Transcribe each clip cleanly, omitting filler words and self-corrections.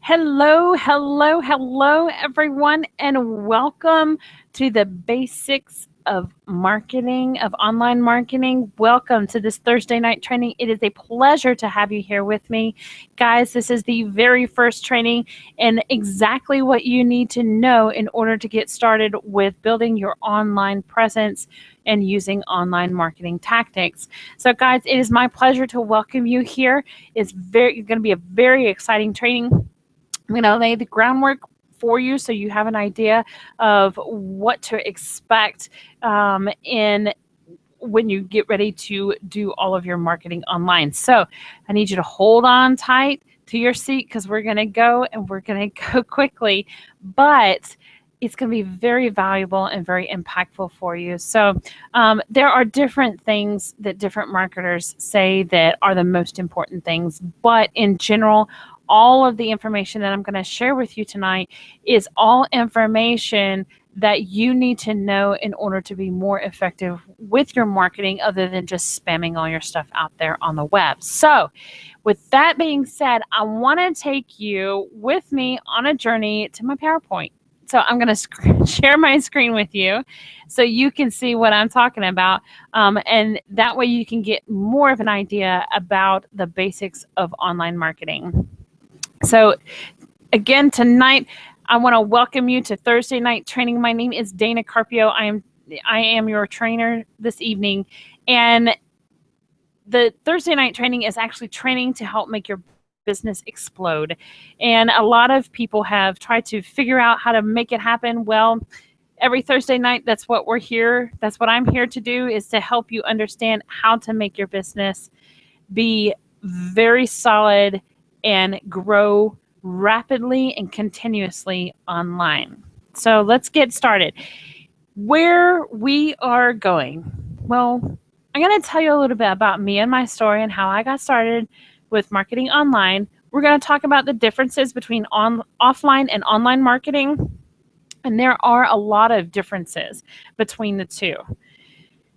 Hello, hello, hello, everyone, and welcome to the basics of marketing, of online marketing. Welcome to this Thursday night training. It is a pleasure to have you here with me. Guys, this is the very first training and exactly what you need to know in order to get started with building your online presence and using online marketing tactics. So, guys, it is my pleasure to welcome you here. It's going to be a very exciting training. I'm going to lay the groundwork for you so you have an idea of what to expect in when you get ready to do all of your marketing online. So I need you to hold on tight to your seat because we're going to go and we're going to go quickly, but it's going to be very valuable and very impactful for you. So there are different things that different marketers say that are the most important things, but in general, all of the information that I'm going to share with you tonight is all information that you need to know in order to be more effective with your marketing other than just spamming all your stuff out there on the web. So, with that being said, I want to take you with me on a journey to my PowerPoint. So I'm going to share my screen with you so you can see what I'm talking about. And that way you can get more of an idea about the basics of online marketing. So again, tonight, I want to welcome you to Thursday night training. My name is Dana Carpio. I am your trainer this evening, and the Thursday night training is actually training to help make your business explode. And a lot of people have tried to figure out how to make it happen. Well, every Thursday night, that's what we're here. That's what I'm here to do, is to help you understand how to make your business be very solid and grow rapidly and continuously online. So let's get started. Where we are going. Well, I'm going to tell you a little bit about me and my story and how I got started with marketing online. We're going to talk about the differences between offline and online marketing. And there are a lot of differences between the two.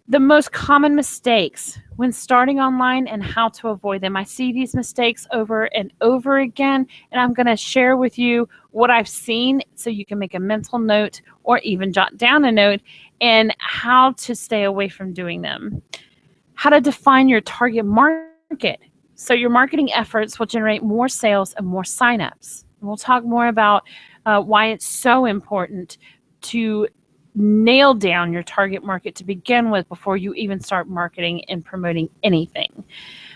The most common mistakes when starting online and how to avoid them. I see these mistakes over and over again, and I'm going to share with you what I've seen so you can make a mental note or even jot down a note and how to stay away from doing them. How to define your target market. So your marketing efforts will generate more sales and more signups. We'll talk more about why it's so important to nail down your target market to begin with before you even start marketing and promoting anything.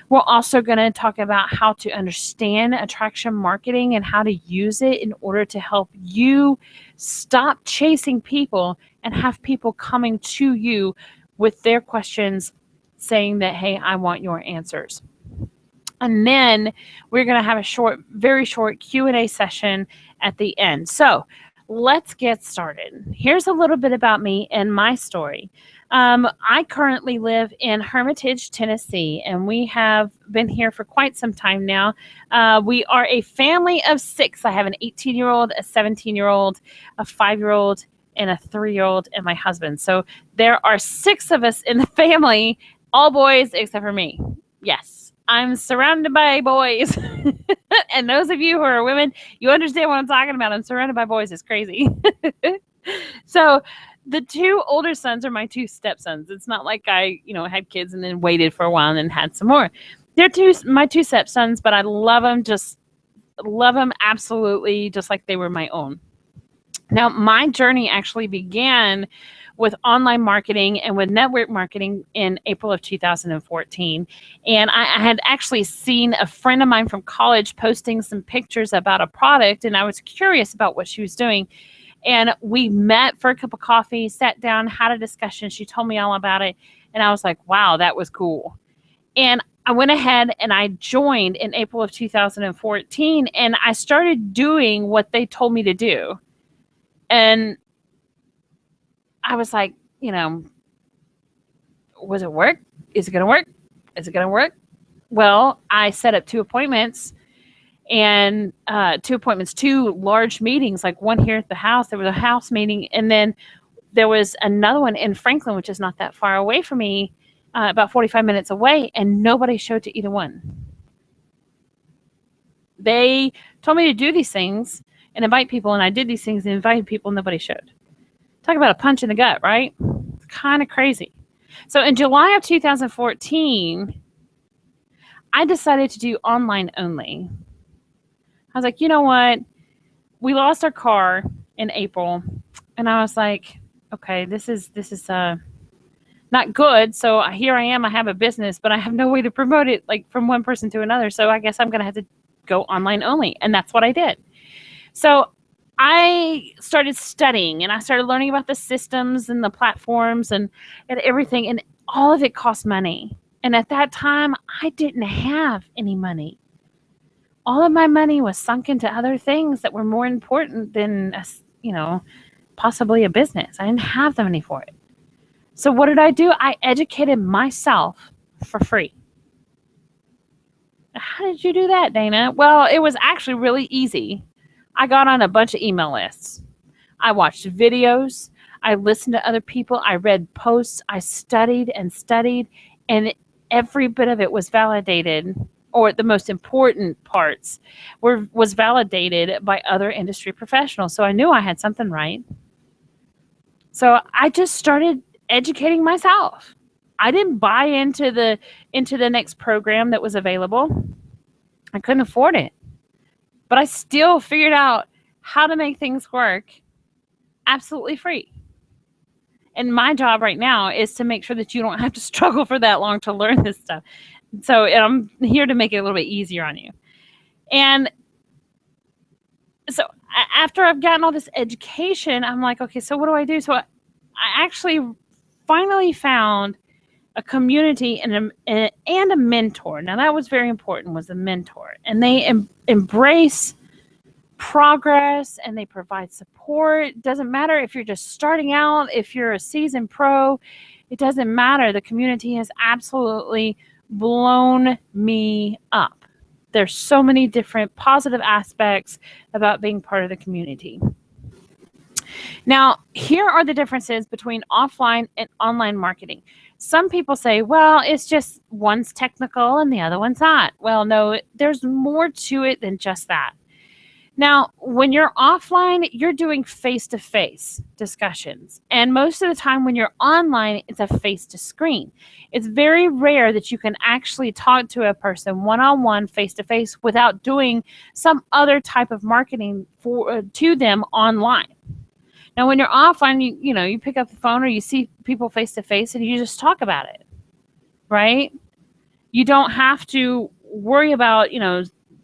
We're also going to talk about how to understand attraction marketing and how to use it in order to help you stop chasing people and have people coming to you with their questions saying that, hey, I want your answers. And then we're going to have a very short Q&A session at the end. So let's get started. Here's a little bit about me and my story. I currently live in Hermitage, Tennessee, and we have been here for quite some time now. We are a family of 6. I have an 18-year-old, a 17-year-old, a 5-year-old, and a 3-year-old, and my husband. So there are 6 of us in the family, all boys except for me. Yes, I'm surrounded by boys. And those of you who are women, you understand what I'm talking about. I'm surrounded by boys. It's crazy. So the 2 older sons are my 2 stepsons. It's not like I, had kids and then waited for a while and then had some more. They're my 2 stepsons, but I love them absolutely just like they were my own. Now, my journey actually began with online marketing and with network marketing in April of 2014. And I had actually seen a friend of mine from college posting some pictures about a product, and I was curious about what she was doing. And we met for a cup of coffee, sat down, had a discussion. She told me all about it. And I was like, wow, that was cool. And I went ahead and I joined in April of 2014, and I started doing what they told me to do. And I was like, was it work? Is it going to work? Is it going to work? Well, I set up 2 appointments and 2 large meetings, like one here at the house. There was a house meeting, and then there was another one in Franklin, which is not that far away from me, about 45 minutes away, and nobody showed to either one. They told me to do these things and invite people, and I did these things and invited people, and nobody showed. Talk about a punch in the gut, right? It's kind of crazy. So in July of 2014, I decided to do online only. I was like, you know what? We lost our car in April, and I was like, okay, this is not good. So here I am. I have a business, but I have no way to promote it like from one person to another. So I guess I'm going to have to go online only, and that's what I did. So I started studying, and I started learning about the systems and the platforms and everything, and all of it cost money. And at that time, I didn't have any money. All of my money was sunk into other things that were more important than, possibly a business. I didn't have the money for it. So what did I do? I educated myself for free. How did you do that, Dana? Well, it was actually really easy. I got on a bunch of email lists. I watched videos. I listened to other people. I read posts. I studied, and every bit of it was validated, or the most important parts was validated by other industry professionals. So I knew I had something right. So I just started educating myself. I didn't buy into the next program that was available. I couldn't afford it. But I still figured out how to make things work absolutely free. And my job right now is to make sure that you don't have to struggle for that long to learn this stuff. So I'm here to make it a little bit easier on you. And so after I've gotten all this education, I'm like, okay, so what do I do? So I actually finally found a community and a mentor. Now that was very important, was a mentor. And they embrace progress, and they provide support. It doesn't matter if you're just starting out, if you're a seasoned pro, it doesn't matter. The community has absolutely blown me up. There's so many different positive aspects about being part of the community. Now, here are the differences between offline and online marketing. Some people say, well, it's just one's technical and the other one's not. Well, no, there's more to it than just that. Now, when you're offline, you're doing face-to-face discussions. And most of the time when you're online, it's a face-to-screen. It's very rare that you can actually talk to a person one-on-one, face-to-face, without doing some other type of marketing to them online. Now, when you're offline, you pick up the phone or you see people face-to-face and you just talk about it, right? You don't have to worry about,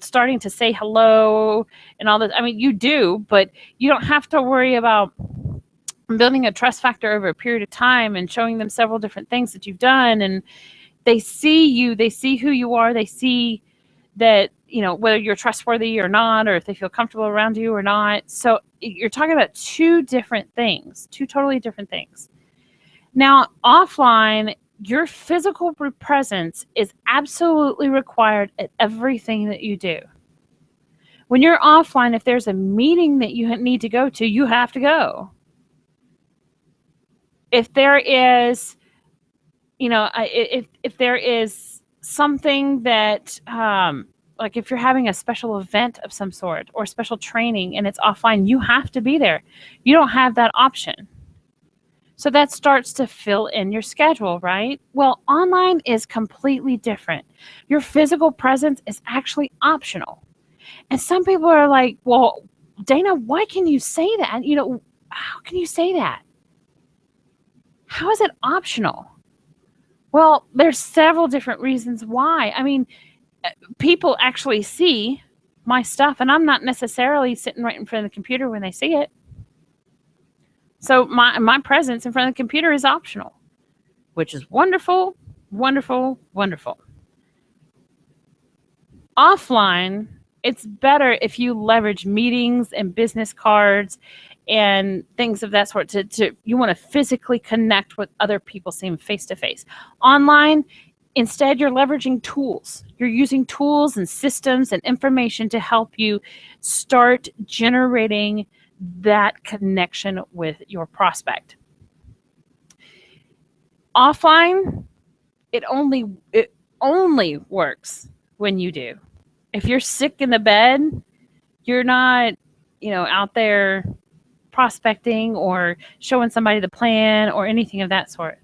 starting to say hello and all this. I mean, you do, but you don't have to worry about building a trust factor over a period of time and showing them several different things that you've done. And they see you, they see who you are, they see that, whether you're trustworthy or not, or if they feel comfortable around you or not. So you're talking about two totally different things. Now, offline, your physical presence is absolutely required at everything that you do. When you're offline, if there's a meeting that you need to go to, you have to go. If there is, if there is something that, like if you're having a special event of some sort or special training and it's offline, you have to be there. You don't have that option. So that starts to fill in your schedule, right? Well, online is completely different. Your physical presence is actually optional. And some people are like, well, Dana, why can you say that? How can you say that? How is it optional? Well, there's several different reasons why. I mean, people actually see my stuff, and I'm not necessarily sitting right in front of the computer when they see it. So my presence in front of the computer is optional, which is wonderful, wonderful, wonderful. Offline, it's better if you leverage meetings and business cards and things of that sort. You want to physically connect with other people, seeing face to face. Online, instead, you're leveraging tools. You're using tools and systems and information to help you start generating that connection with your prospect. Offline, it only works when you do. If you're sick in the bed, you're not, out there prospecting or showing somebody the plan or anything of that sort.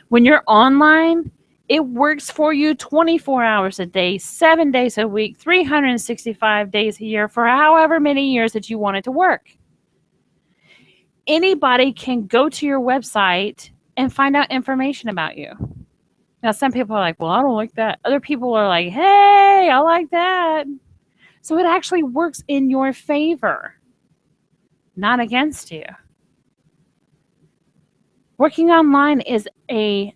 When you're online, it works for you 24 hours a day, 7 days a week, 365 days a year for however many years that you want it to work. Anybody can go to your website and find out information about you. Now, some people are like, well, I don't like that. Other people are like, hey, I like that. So it actually works in your favor, not against you. Working online is a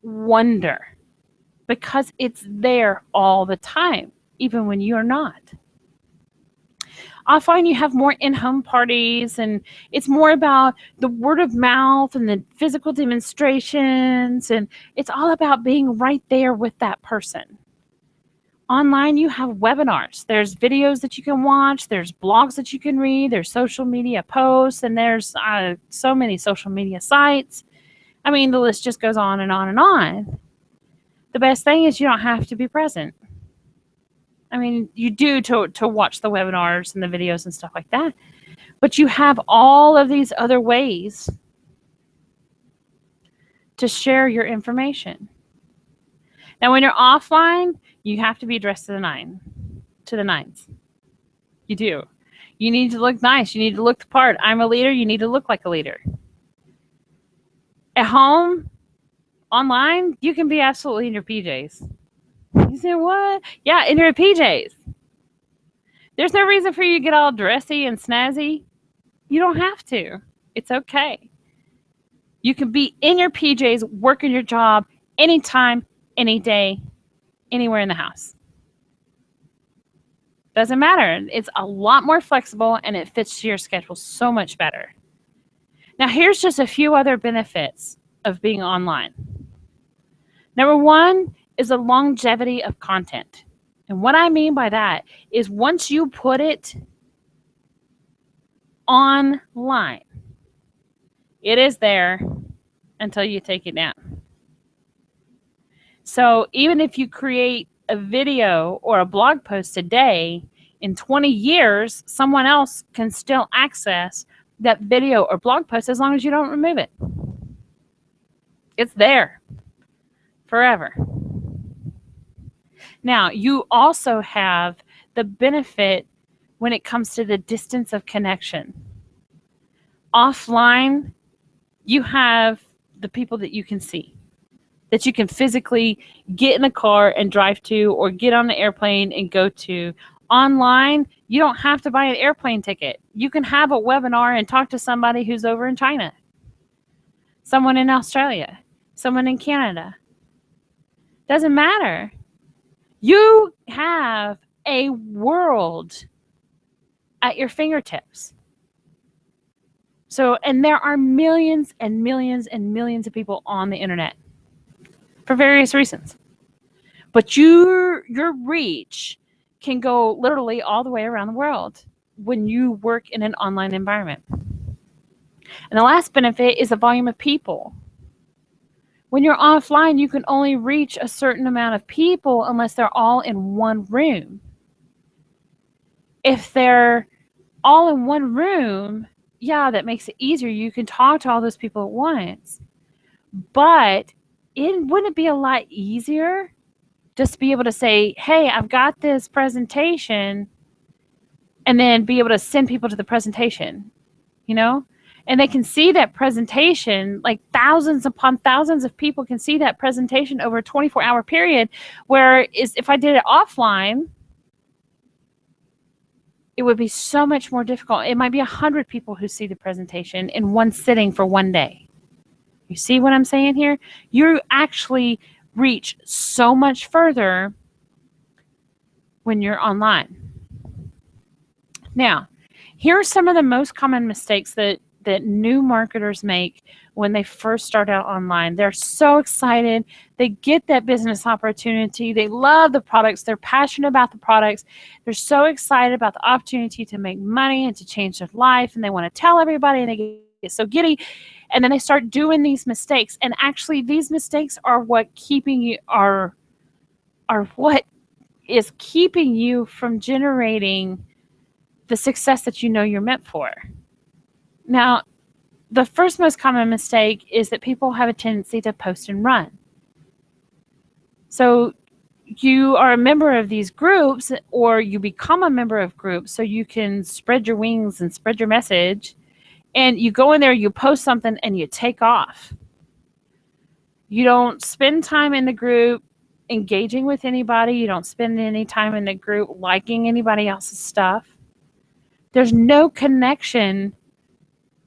wonder because it's there all the time, even when you're not. I find you have more in-home parties, and it's more about the word of mouth and the physical demonstrations, and it's all about being right there with that person. Online, you have webinars. There's videos that you can watch. There's blogs that you can read. There's social media posts, and there's so many social media sites. I mean, the list just goes on and on and on. The best thing is you don't have to be present. I mean, you do to watch the webinars and the videos and stuff like that. But you have all of these other ways to share your information. Now, when you're offline, you have to be dressed to the nines. You do. You need to look nice. You need to look the part. I'm a leader. You need to look like a leader. At home, online, you can be absolutely in your PJs. You say, what? Yeah, in your PJs. There's no reason for you to get all dressy and snazzy. You don't have to. It's okay. You can be in your PJs, working your job anytime, any day, anywhere in the house. Doesn't matter. It's a lot more flexible and it fits to your schedule so much better. Now, here's just a few other benefits of being online. Number one is the longevity of content. And what I mean by that is once you put it online, it is there until you take it down. So even if you create a video or a blog post today, in 20 years, someone else can still access that video or blog post as long as you don't remove it. It's there forever. Now, you also have the benefit when it comes to the distance of connection. Offline, you have the people that you can see, that you can physically get in a car and drive to, or get on the airplane and go to. Online, you don't have to buy an airplane ticket. You can have a webinar and talk to somebody who's over in China, someone in Australia, someone in Canada. Doesn't matter. You have a world at your fingertips. So, and there are millions and millions and millions of people on the internet for various reasons. But your reach can go literally all the way around the world when you work in an online environment. And the last benefit is the volume of people. When you're offline, you can only reach a certain amount of people unless they're all in one room. If they're all in one room, yeah, that makes it easier. You can talk to all those people at once. But wouldn't it be a lot easier just to be able to say, hey, I've got this presentation, and then be able to send people to the presentation, And they can see that presentation, like thousands upon thousands of people can see that presentation over a 24-hour period, whereas if I did it offline, it would be so much more difficult. It might be 100 people who see the presentation in one sitting for one day. You see what I'm saying here? You actually reach so much further when you're online. Now, here are some of the most common mistakes that new marketers make when they first start out online. They're so excited. They get that business opportunity. They love the products. They're passionate about the products. They're so excited about the opportunity to make money and to change their life, and they want to tell everybody, and they get so giddy. And then they start doing these mistakes. And actually, these mistakes are what is keeping you from generating the success that you know you're meant for. Now, the first most common mistake is that people have a tendency to post and run. So you are a member of these groups, or you become a member of groups so you can spread your wings and spread your message, and you go in there, you post something, and you take off. You don't spend time in the group engaging with anybody. You don't spend any time in the group liking anybody else's stuff. There's no connection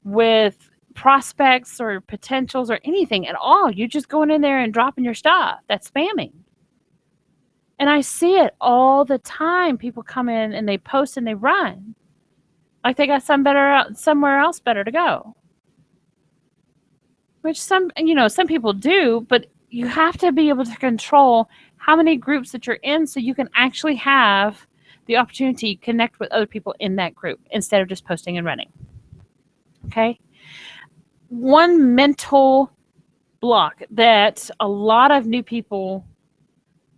with prospects or potentials or anything at all. You're just going in there and dropping your stuff. That's spamming. And I see it all the time. People come in and they post and they run like they got somewhere else better to go. Which some people do, but you have to be able to control how many groups that you're in so you can actually have the opportunity to connect with other people in that group instead of just posting and running. Okay? One mental block that a lot of new people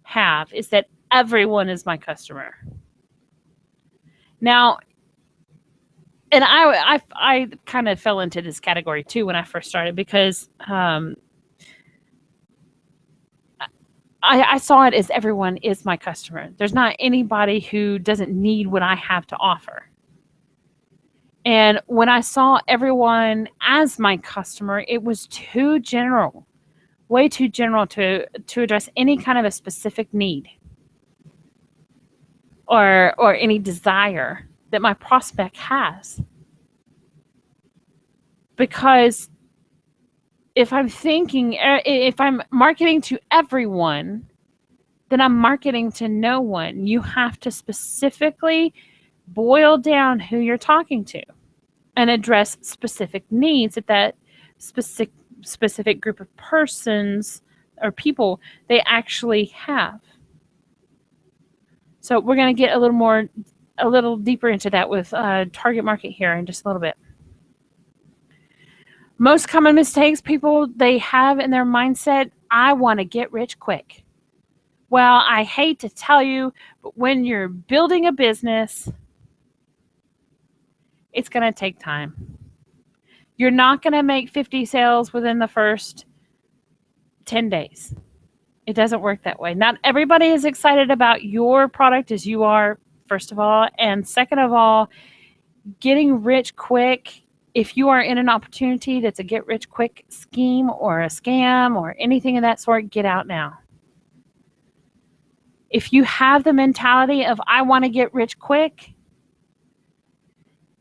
have is that everyone is my customer. Now, and I kind of fell into this category too when I first started, because I saw it as everyone is my customer. There's not anybody who doesn't need what I have to offer. And when I saw everyone as my customer, it was too general, way too general to address any kind of a specific need or any desire that my prospect has. Because if I'm marketing to everyone, then I'm marketing to no one. You have to specifically boil down who you're talking to and address specific needs that specific group of persons or people they actually have. So we're going to get a little deeper into that with target market here in just a little bit. Most common mistakes people they have in their mindset: I want to get rich quick. Well, I hate to tell you, but when you're building a business, it's going to take time. You're not going to make 50 sales within the first 10 days. It doesn't work that way. Not everybody is excited about your product as you are, first of all. And second of all, getting rich quick, if you are in an opportunity that's a get rich quick scheme or a scam or anything of that sort, get out now. If you have the mentality of I want to get rich quick,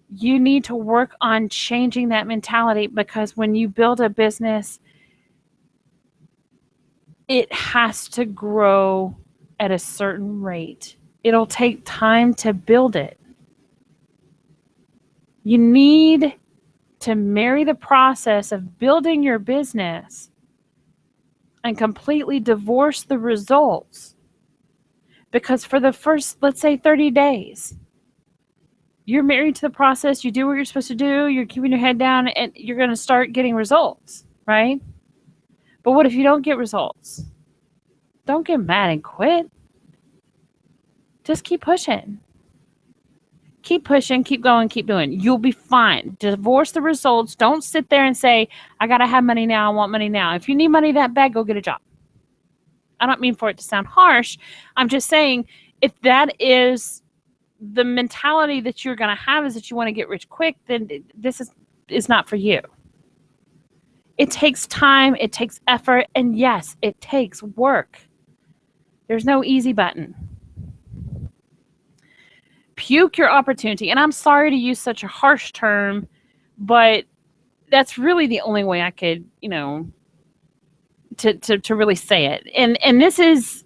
you need to work on changing that mentality, because when you build a business, it has to grow at a certain rate. It'll take time to build it. You need to marry the process of building your business and completely divorce the results. Because for the first, let's say, 30 days, you're married to the process, you do what you're supposed to do, you're keeping your head down, and you're going to start getting results, right? But what if you don't get results? Don't get mad and quit. Just keep pushing. Keep pushing, keep going, keep doing. You'll be fine. Divorce the results. Don't sit there and say, I got to have money now, I want money now. If you need money that bad, go get a job. I don't mean for it to sound harsh. I'm just saying, if that is the mentality that you're going to have, is that you want to get rich quick, then this is not for you. It takes time, it takes effort, and yes, it takes work. There's no easy button. Puke your opportunity. And I'm sorry to use such a harsh term, but that's really the only way I could, to really say it. And this is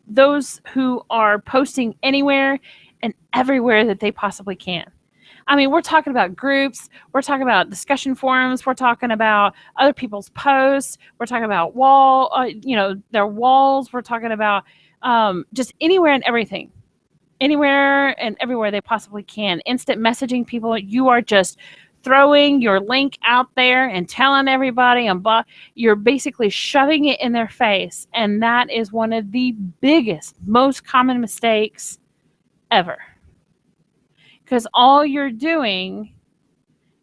those who are posting anywhere and everywhere that they possibly can. I mean, we're talking about groups, we're talking about discussion forums, we're talking about other people's posts, we're talking about their walls, we're talking about just anywhere and everything. Anywhere and everywhere they possibly can. Instant messaging people. You are just throwing your link out there and telling everybody, you're basically shoving it in their face. And that is one of the biggest, most common mistakes ever. Because all you're doing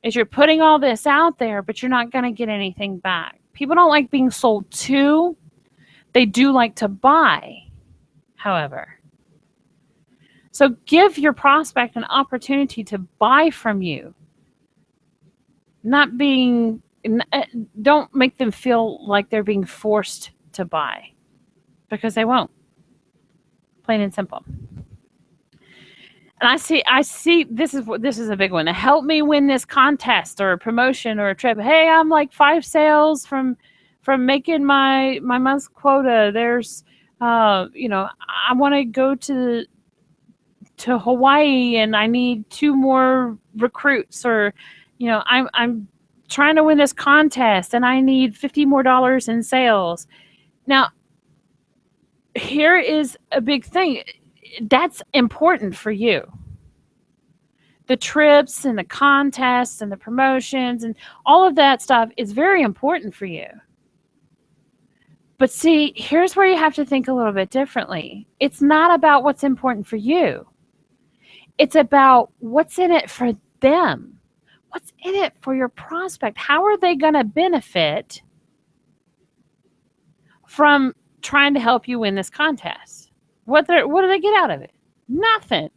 is you're putting all this out there, but you're not going to get anything back. People don't like being sold to. They do like to buy, however. So give your prospect an opportunity to buy from you. Don't make them feel like they're being forced to buy, because they won't. Plain and simple. And I see this is a big one. Help me win this contest or a promotion or a trip. Hey, I'm like 5 sales from making my month's quota. There's I want to go to Hawaii and I need 2 more recruits, or I'm trying to win this contest and I need $50 more in sales. Now, here is a big thing. That's important for you. The trips and the contests and the promotions and all of that stuff is very important for you. But see, here's where you have to think a little bit differently. It's not about what's important for you. It's about what's in it for them. What's in it for your prospect? How are they going to benefit from trying to help you win this contest? What do they get out of it? Nothing.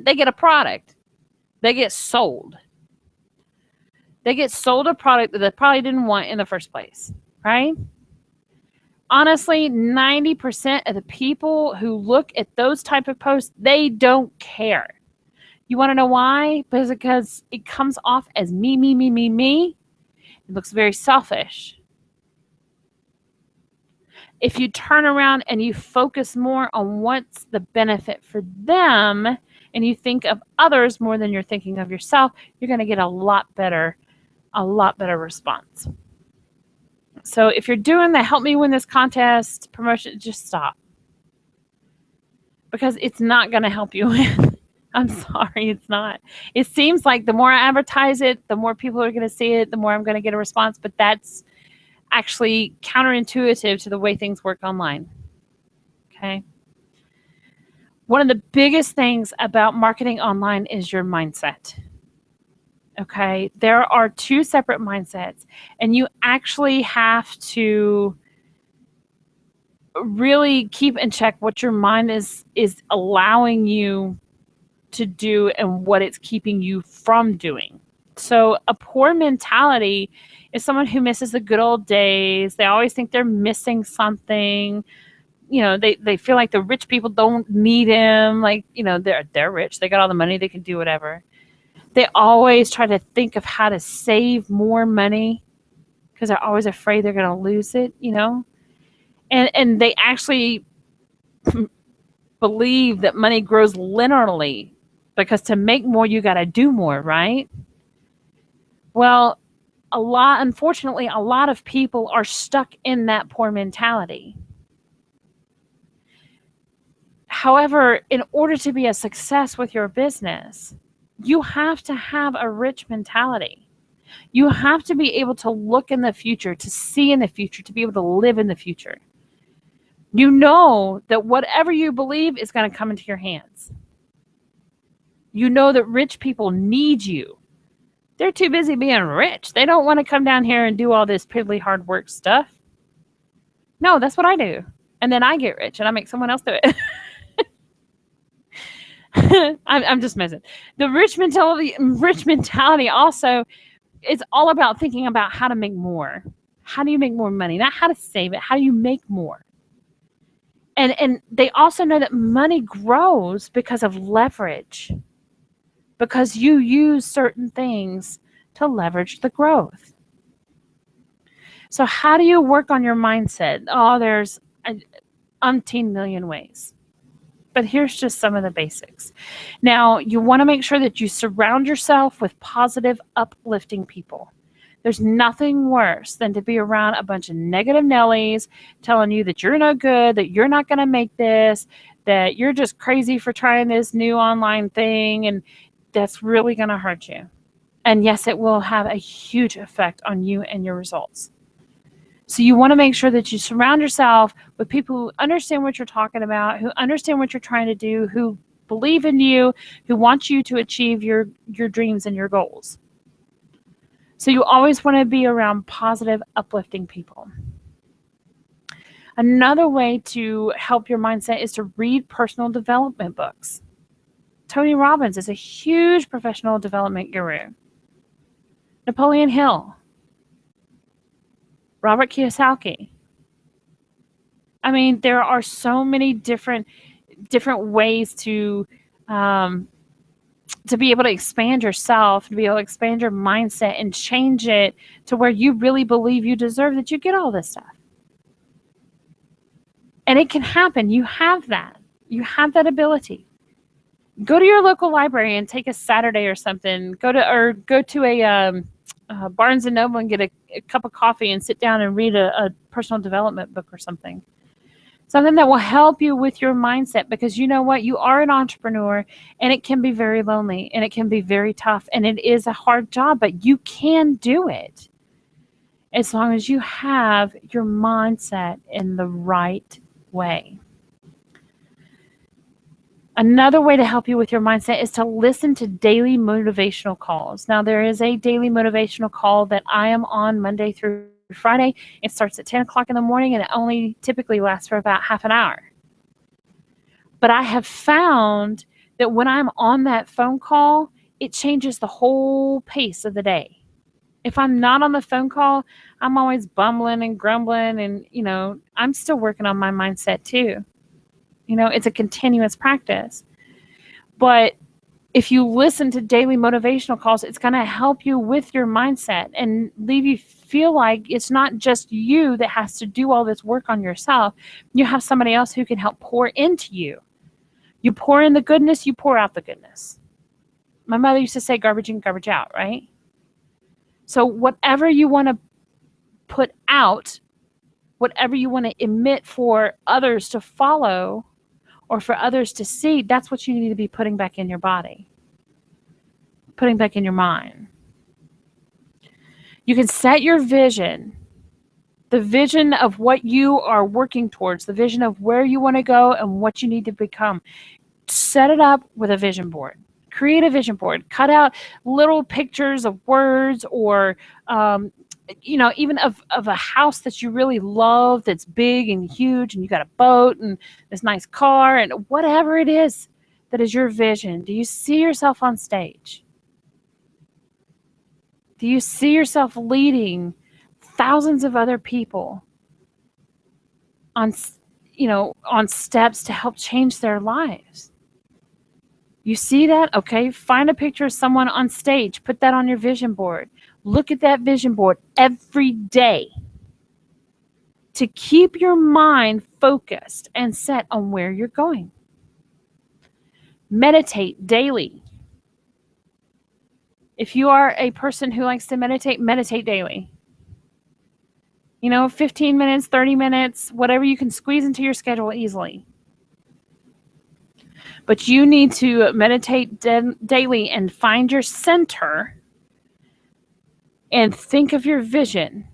They get a product. They get sold. They get sold a product that they probably didn't want in the first place, right? Honestly, 90% of the people who look at those type of posts, they don't care. You want to know why? Because it comes off as me. It looks very selfish. If you turn around and you focus more on what's the benefit for them, and you think of others more than you're thinking of yourself, you're going to get a lot better response. So if you're doing the help me win this contest promotion, just stop. Because it's not going to help you win. I'm sorry, it's not. It seems like the more I advertise it, the more people are going to see it, the more I'm going to get a response, but that's actually counterintuitive to the way things work online. Okay. One of the biggest things about marketing online is your mindset. Okay. There are 2 separate mindsets, and you actually have to really keep in check what your mind is allowing you to do and what it's keeping you from doing. So a poor mentality is someone who misses the good old days. They always think they're missing something. They feel like the rich people don't need them. Like, they're rich. They got all the money. They can do whatever. They always try to think of how to save more money because they're always afraid they're going to lose it, And they actually believe that money grows linearly, because to make more, you got to do more, right? Well, unfortunately, a lot of people are stuck in that poor mentality. However, in order to be a success with your business, you have to have a rich mentality. You have to be able to look in the future, to see in the future, to be able to live in the future. You know that whatever you believe is going to come into your hands. You know that rich people need you. They're too busy being rich. They don't want to come down here and do all this piddly hard work stuff. No, that's what I do. And then I get rich and I make someone else do it. I'm just messing. The rich mentality also is all about thinking about how to make more. How do you make more money? Not how to save it. How do you make more? And they also know that money grows because of leverage. Because you use certain things to leverage the growth. So how do you work on your mindset? Oh, there's umpteen million ways. But here's just some of the basics. Now, you want to make sure that you surround yourself with positive, uplifting people. There's nothing worse than to be around a bunch of negative Nellies telling you that you're no good, that you're not going to make this, that you're just crazy for trying this new online thing, and that's really going to hurt you. And yes, it will have a huge effect on you and your results. So you want to make sure that you surround yourself with people who understand what you're talking about, who understand what you're trying to do, who believe in you, who want you to achieve your dreams and your goals. So you always want to be around positive, uplifting people. Another way to help your mindset is to read personal development books. Tony Robbins is a huge professional development guru. Napoleon Hill, Robert Kiyosaki. I mean, there are so many different ways to be able to expand yourself, to be able to expand your mindset and change it to where you really believe you deserve that you get all this stuff. And it can happen. You have that. You have that ability. Go to your local library and take a Saturday or something. Go to a Barnes and Noble and get a cup of coffee and sit down and read a personal development book or something. Something that will help you with your mindset, because you know what? You are an entrepreneur, and it can be very lonely, and it can be very tough, and it is a hard job, but you can do it as long as you have your mindset in the right way. Another way to help you with your mindset is to listen to daily motivational calls. Now, there is a daily motivational call that I am on Monday through Friday. It starts at 10 o'clock in the morning, and it only typically lasts for about half an hour. But I have found that when I'm on that phone call, it changes the whole pace of the day. If I'm not on the phone call, I'm always bumbling and grumbling, and, I'm still working on my mindset too. It's a continuous practice. But if you listen to daily motivational calls, it's going to help you with your mindset and leave you feel like it's not just you that has to do all this work on yourself. You have somebody else who can help pour into you. You pour in the goodness, you pour out the goodness. My mother used to say garbage in, garbage out, right? So whatever you want to put out, whatever you want to emit for others to follow or for others to see, that's what you need to be putting back in your body, putting back in your mind. You can set your vision, the vision of what you are working towards, the vision of where you want to go and what you need to become. Set it up with a vision board. Create a vision board. Cut out little pictures of words or, even of a house that you really love that's big and huge, and you got a boat and this nice car and whatever it is that is your vision. Do you see yourself on stage? Do you see yourself leading thousands of other people on steps to help change their lives? You see that? Okay, find a picture of someone on stage. Put that on your vision board. Look at that vision board every day to keep your mind focused and set on where you're going. Meditate daily. If you are a person who likes to meditate, meditate daily. 15 minutes, 30 minutes, whatever you can squeeze into your schedule easily. But you need to meditate daily and find your center and think of your vision.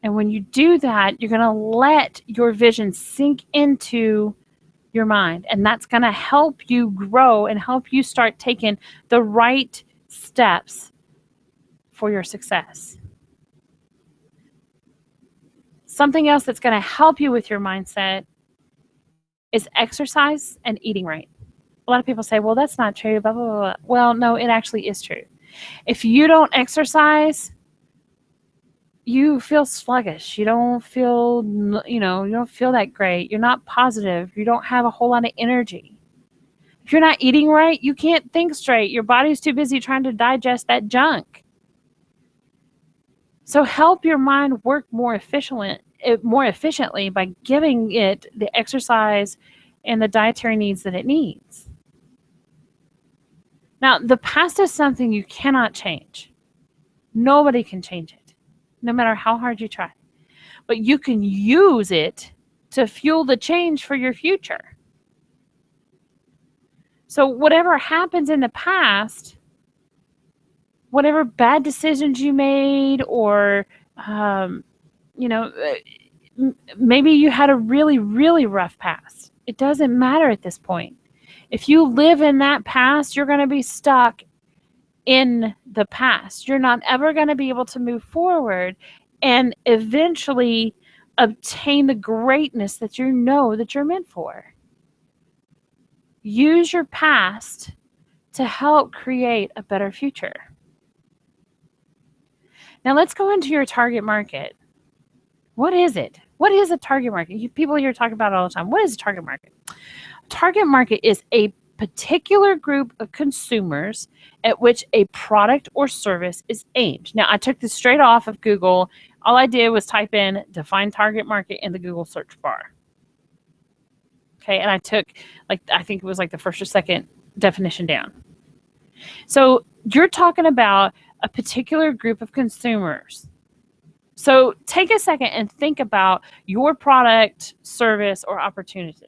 And when you do that, you're going to let your vision sink into your mind. And that's going to help you grow and help you start taking the right steps for your success. Something else that's going to help you with your mindset is exercise and eating right. A lot of people say, well, that's not true, blah, blah, blah. Well, no, it actually is true. If you don't exercise, you feel sluggish. You don't feel, you don't feel that great. You're not positive. You don't have a whole lot of energy. If you're not eating right, you can't think straight. Your body's too busy trying to digest that junk. So help your mind work more efficiently by giving it the exercise and the dietary needs that it needs. Now, the past is something you cannot change. Nobody can change it, no matter how hard you try. But you can use it to fuel the change for your future. So whatever happens in the past, whatever bad decisions you made, or you know, maybe you had a really, really rough past. It doesn't matter at this point. If you live in that past, you're going to be stuck in the past. You're not ever going to be able to move forward and eventually obtain the greatness that you know that you're meant for. Use your past to help create a better future. Now let's go into your target market. What is it? What is a target market? People here talk about it all the time. What is a target market? Target market is a particular group of consumers at which a product or service is aimed. Now, I took this straight off of Google. All I did was type in define target market in the Google search bar. Okay, and I took, I think it was like the first or second definition down. So you're talking about a particular group of consumers. So take a second and think about your product, service, or opportunity.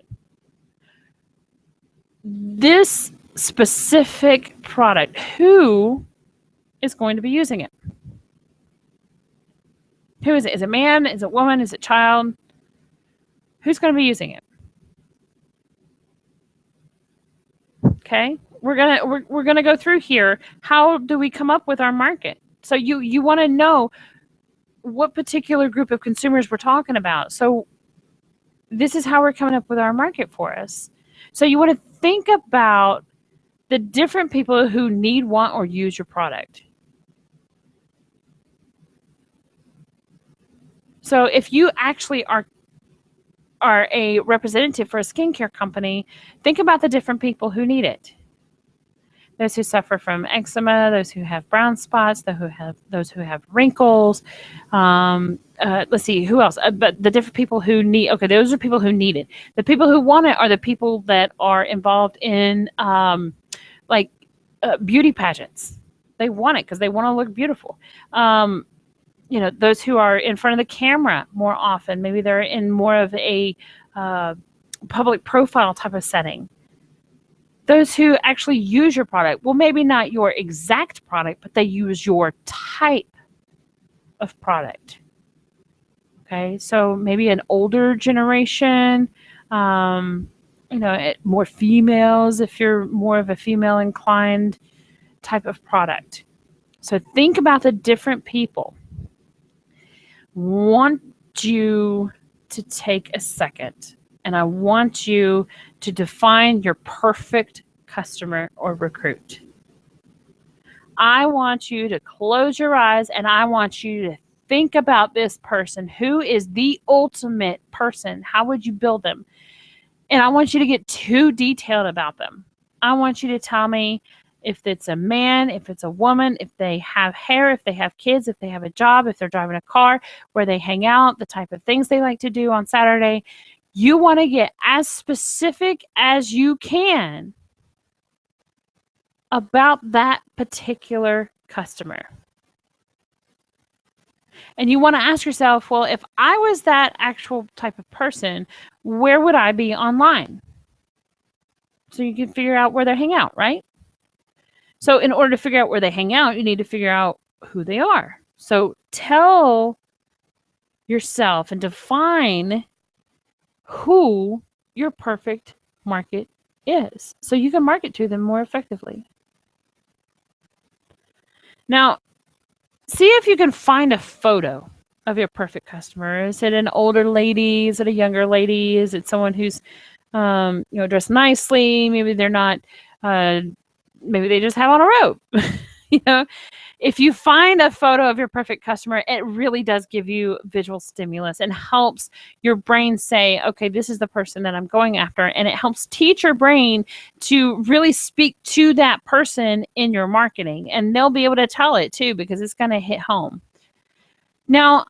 This specific product, who is going to be using it? Who is it? Is it man? Is it woman? Is it child? Who's going to be using it? Okay, we're gonna go through here. How do we come up with our market? So you want to know what particular group of consumers we're talking about. So this is how we're coming up with our market for us. So you want to think about the different people who need, want, or use your product. So if you actually are a representative for a skincare company, think about the different people who need it. Those who suffer from eczema, those who have brown spots, those who have wrinkles. Let's see, who else? But the different people who need. Okay, those are people who need it. The people who want it are the people that are involved in beauty pageants. They want it because they want to look beautiful. Those who are in front of the camera more often. Maybe they're in more of a public profile type of setting. Those who actually use your product, well, maybe not your exact product, but they use your type of product. Okay, so maybe an older generation, more females if you're more of a female inclined type of product. So think about the different people. Want you to take a second, and I want you to define your perfect customer or recruit. I want you to close your eyes and I want you to think about this person. Who is the ultimate person? How would you build them? And I want you to get too detailed about them. I want you to tell me if it's a man, if it's a woman, if they have hair, if they have kids, if they have a job, if they're driving a car, where they hang out, the type of things they like to do on Saturday. You want to get as specific as you can about that particular customer. And you want to ask yourself, well, if I was that actual type of person, where would I be online? So you can figure out where they hang out, right? So in order to figure out where they hang out, you need to figure out who they are. So tell yourself and define who your perfect market is, so you can market to them more effectively. Now, see if you can find a photo of your perfect customer. Is it an older lady? Is it a younger lady? Is it someone who's dressed nicely? Maybe they're not. Maybe they just have on a robe. If you find a photo of your perfect customer, it really does give you visual stimulus and helps your brain say, okay, this is the person that I'm going after. And it helps teach your brain to really speak to that person in your marketing. And they'll be able to tell it too, because it's going to hit home. Now,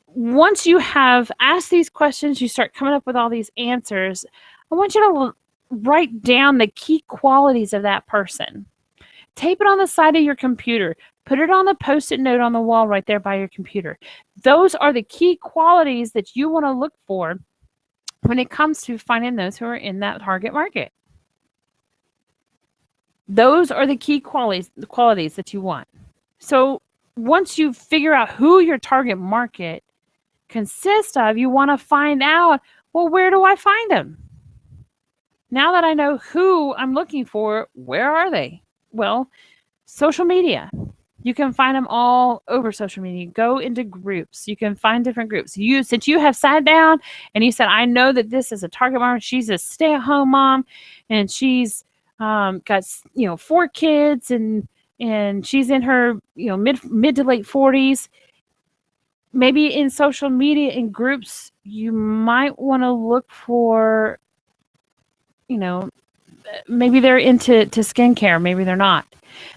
once you have asked these questions, you start coming up with all these answers. I want you to write down the key qualities of that person. Tape it on the side of your computer. Put it on the Post-it note on the wall right there by your computer. Those are the key qualities that you want to look for when it comes to finding those who are in that target market. Those are the key qualities that you want. So once you figure out who your target market consists of, you want to find out, well, where do I find them? Now that I know who I'm looking for, where are they? Well, social media. You can find them all over social media. Go into groups. You can find different groups. Since you have sat down and you said, I know that this is a target market. She's a stay-at-home mom, and she's got 4 kids, and she's in her mid to late 40s. Maybe in social media in groups, you might want to look for, maybe they're into skincare. Maybe they're not.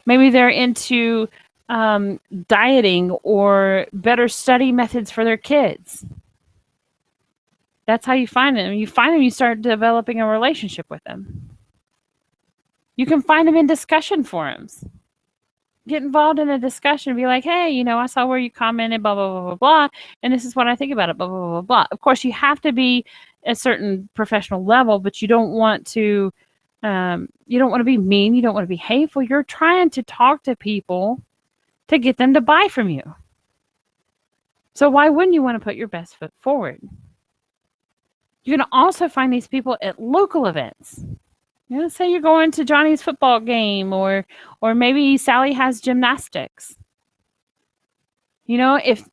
Maybe they're into dieting or better study methods for their kids. That's how you find them. You find them, you start developing a relationship with them. You can find them in discussion forums. Get involved in a discussion. Be like, hey, I saw where you commented, blah, blah, blah, blah, blah, and this is what I think about it, blah, blah, blah, blah. Of course, you have to be a certain professional level, but you don't want to be mean. You don't want to be hateful. You're trying to talk to people to get them to buy from you. So why wouldn't you want to put your best foot forward? You're going to also find these people at local events. Say you're going to Johnny's football game, or maybe Sally has gymnastics. If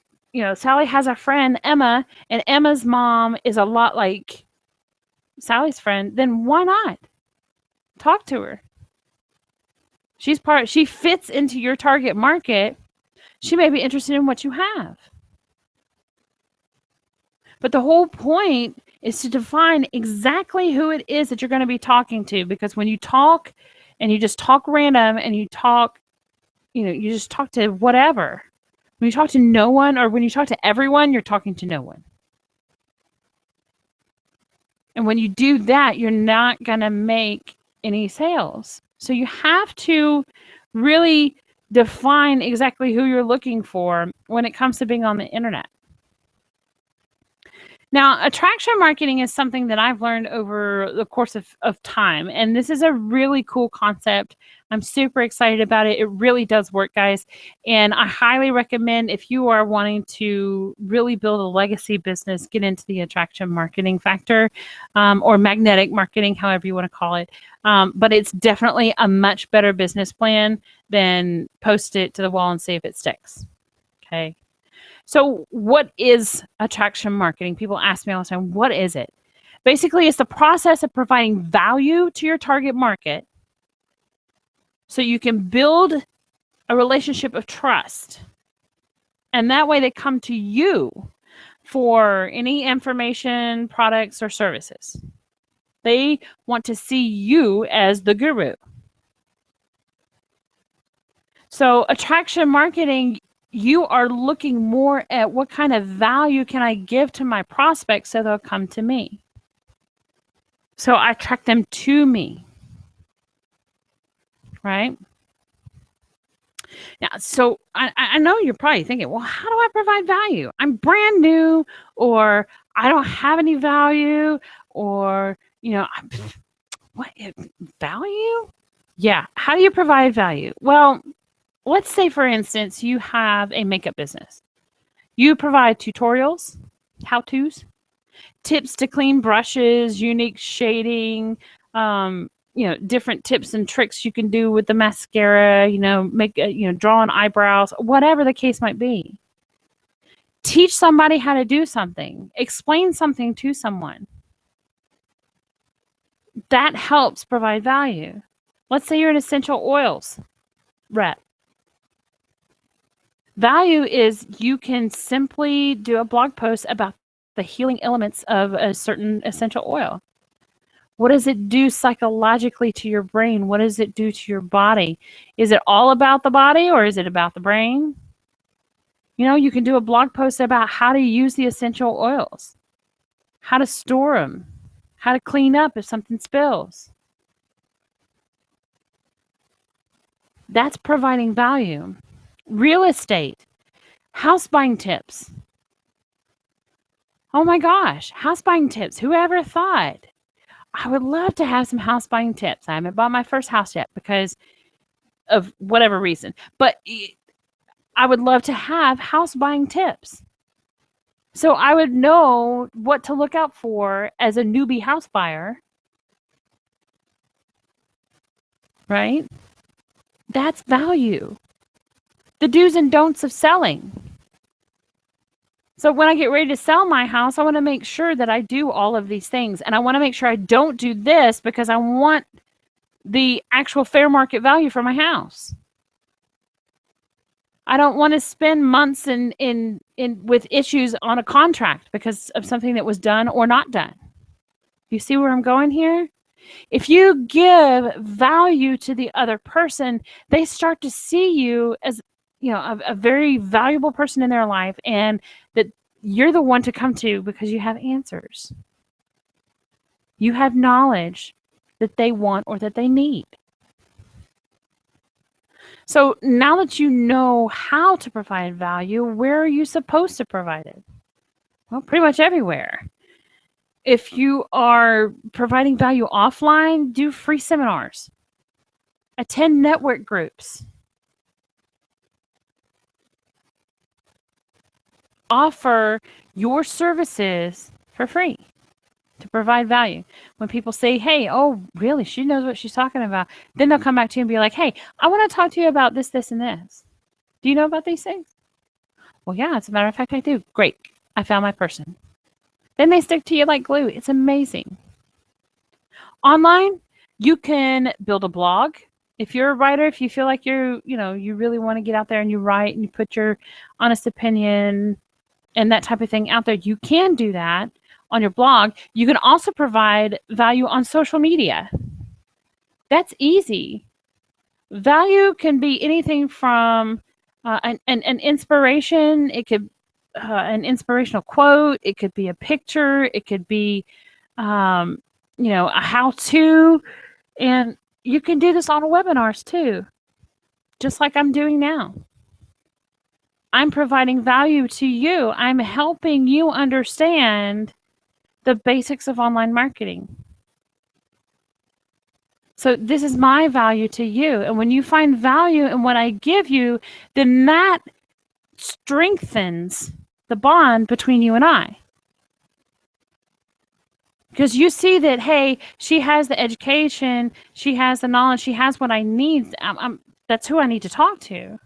Sally has a friend, Emma, and Emma's mom is a lot like Sally's friend, then why not? Talk to her. She fits into your target market. She may be interested in what you have. But the whole point is to define exactly who it is that you're going to be talking to, because when you talk and you just talk random and you talk, you just talk to whatever. When you talk to no one, or when you talk to everyone, you're talking to no one. And when you do that, you're not going to make any sales. So you have to really define exactly who you're looking for when it comes to being on the internet. Now, attraction marketing is something that I've learned over the course of time, and this is a really cool concept. I'm super excited about it. It really does work, guys, and I highly recommend, if you are wanting to really build a legacy business, get into the attraction marketing factor, or magnetic marketing, however you want to call it. But it's definitely a much better business plan than post it to the wall and see if it sticks. Okay. So what is attraction marketing? People ask me all the time, what is it? Basically, it's the process of providing value to your target market so you can build a relationship of trust. And that way they come to you for any information, products, or services. They want to see you as the guru. So attraction marketing, you are looking more at what kind of value can I give to my prospects so they'll come to me. So I attract them to me, right? Now, so I know you're probably thinking, well, how do I provide value? I'm brand new, or I don't have any value, or, what value? Yeah. How do you provide value? Well, let's say, for instance, you have a makeup business. You provide tutorials, how-tos, tips to clean brushes, unique shading, different tips and tricks you can do with the mascara, draw on eyebrows, whatever the case might be. Teach somebody how to do something. Explain something to someone. That helps provide value. Let's say you're an essential oils rep. Value is you can simply do a blog post about the healing elements of a certain essential oil. What does it do psychologically to your brain? What does it do to your body? Is it all about the body, or is it about the brain? You can do a blog post about how to use the essential oils, how to store them, how to clean up if something spills. That's providing value. Real estate, house buying tips. Oh my gosh, house buying tips. Whoever thought? I would love to have some house buying tips. I haven't bought my first house yet because of whatever reason. But I would love to have house buying tips. So I would know what to look out for as a newbie house buyer, right? That's value. The do's and don'ts of selling. So when I get ready to sell my house, I want to make sure that I do all of these things. And I want to make sure I don't do this because I want the actual fair market value for my house. I don't want to spend months in with issues on a contract because of something that was done or not done. You see where I'm going here? If you give value to the other person, they start to see you as, you know, a very valuable person in their life, and that you're the one to come to because you have answers. You have knowledge that they want or that they need. So now that you know how to provide value, where are you supposed to provide it? Well, pretty much everywhere. If you are providing value offline, do free seminars, attend network groups, offer your services for free to provide value. When people say, hey, oh, really, she knows what she's talking about, then they'll come back to you and be like, hey, I want to talk to you about this, this, and this. Do you know about these things? Well, yeah, as a matter of fact, I do. Great. I found my person. Then they stick to you like glue. It's amazing. Online, you can build a blog. If you're a writer, if you feel like you really want to get out there and you write and you put your honest opinion and that type of thing out there, you can do that on your blog. You can also provide value on social media. That's easy. Value can be anything from an inspiration. It could an inspirational quote. It could be a picture. It could be a how-to. And you can do this on webinars too, just like I'm doing now. I'm providing value to you. I'm helping you understand the basics of online marketing. So this is my value to you. And when you find value in what I give you, then that strengthens the bond between you and I. Because you see that, hey, she has the education, she has the knowledge, she has what I need. That's who I need to talk to.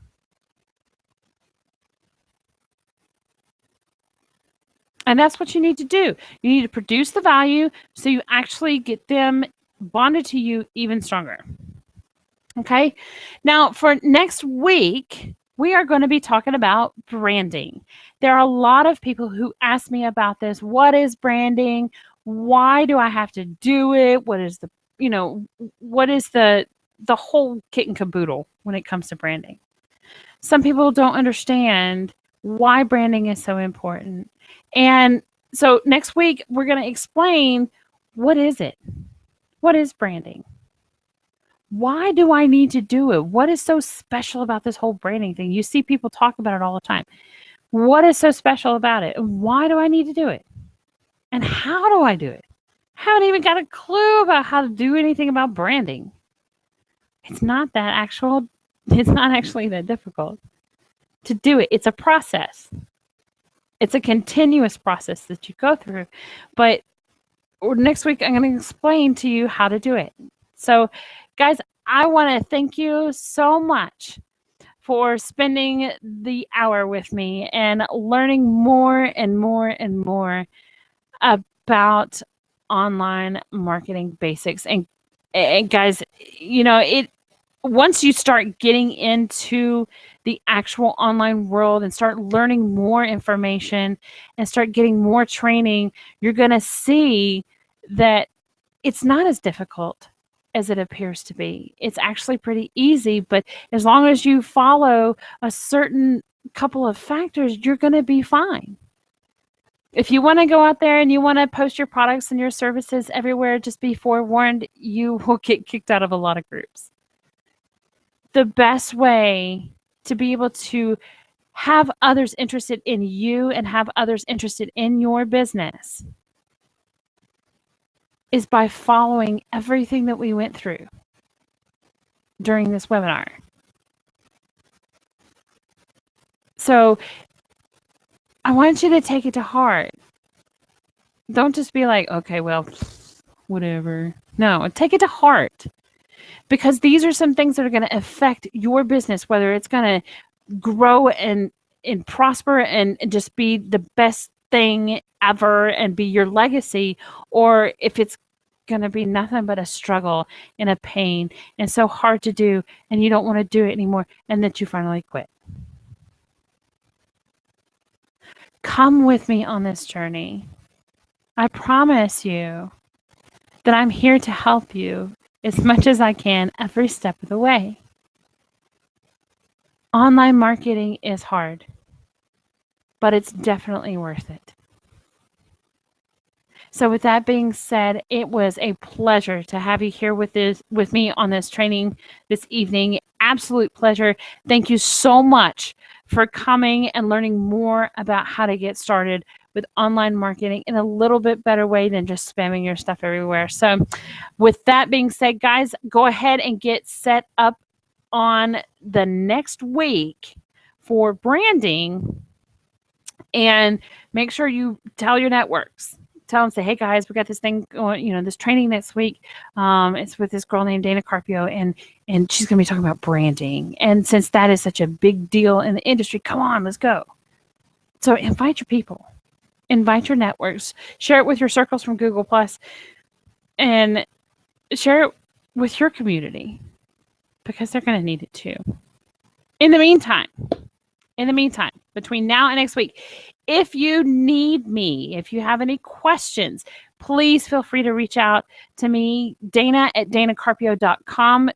And that's what you need to do. You need to produce the value so you actually get them bonded to you even stronger. Okay. Now, for next week, we are going to be talking about branding. There are a lot of people who ask me about this. What is branding? Why do I have to do it? What is the whole kit and caboodle when it comes to branding? Some people don't understand why branding is so important. And so next week, we're going to explain, what is it? What is branding? Why do I need to do it? What is so special about this whole branding thing? You see people talk about it all the time. What is so special about it? And why do I need to do it? And how do I do it? I haven't even got a clue about how to do anything about branding. It's not actually that difficult to do it. It's a process. It's a continuous process that you go through. But next week, I'm going to explain to you how to do it. So, guys, I want to thank you so much for spending the hour with me and learning more and more and more about online marketing basics. And guys, once you start getting into the actual online world and start learning more information and start getting more training, you're going to see that it's not as difficult as it appears to be. It's actually pretty easy, but as long as you follow a certain couple of factors, you're going to be fine. If you want to go out there and you want to post your products and your services everywhere, just be forewarned, you will get kicked out of a lot of groups. The best way to be able to have others interested in you and have others interested in your business is by following everything that we went through during this webinar. So I want you to take it to heart. Don't just be like, okay, well, whatever. No, take it to heart, because these are some things that are going to affect your business, whether it's going to grow and prosper and just be the best thing ever and be your legacy, or if it's going to be nothing but a struggle and a pain and so hard to do and you don't want to do it anymore and that you finally quit. Come with me on this journey. I promise you that I'm here to help you as much as I can every step of the way. Online marketing is hard, but it's definitely worth it. So with that being said, it was a pleasure to have you here with me on this training this evening. Absolute pleasure. Thank you so much for coming and learning more about how to get started with online marketing in a little bit better way than just spamming your stuff everywhere. So with that being said, guys, go ahead and get set up on the next week for branding, and make sure you tell your networks. Tell them, say, hey guys, we got this thing going, this training next week. It's with this girl named Dana Carpio, and she's going to be talking about branding. And since that is such a big deal in the industry, come on, let's go. So invite your people, invite your networks, share it with your circles from Google Plus, and share it with your community, because they're going to need it too. In the meantime, between now and next week, if you need me, if you have any questions, please feel free to reach out to me, dana@danacarpio.com.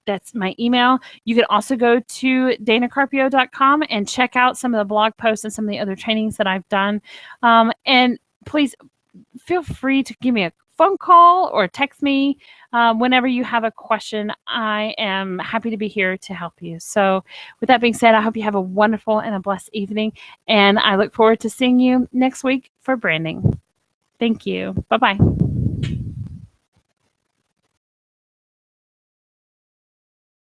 That's my email. You can also go to danacarpio.com and check out some of the blog posts and some of the other trainings that I've done. And please feel free to give me a phone call or text me whenever you have a question. I am happy to be here to help you. So with that being said, I hope you have a wonderful and a blessed evening, and I look forward to seeing you next week for branding. Thank you. Bye-bye.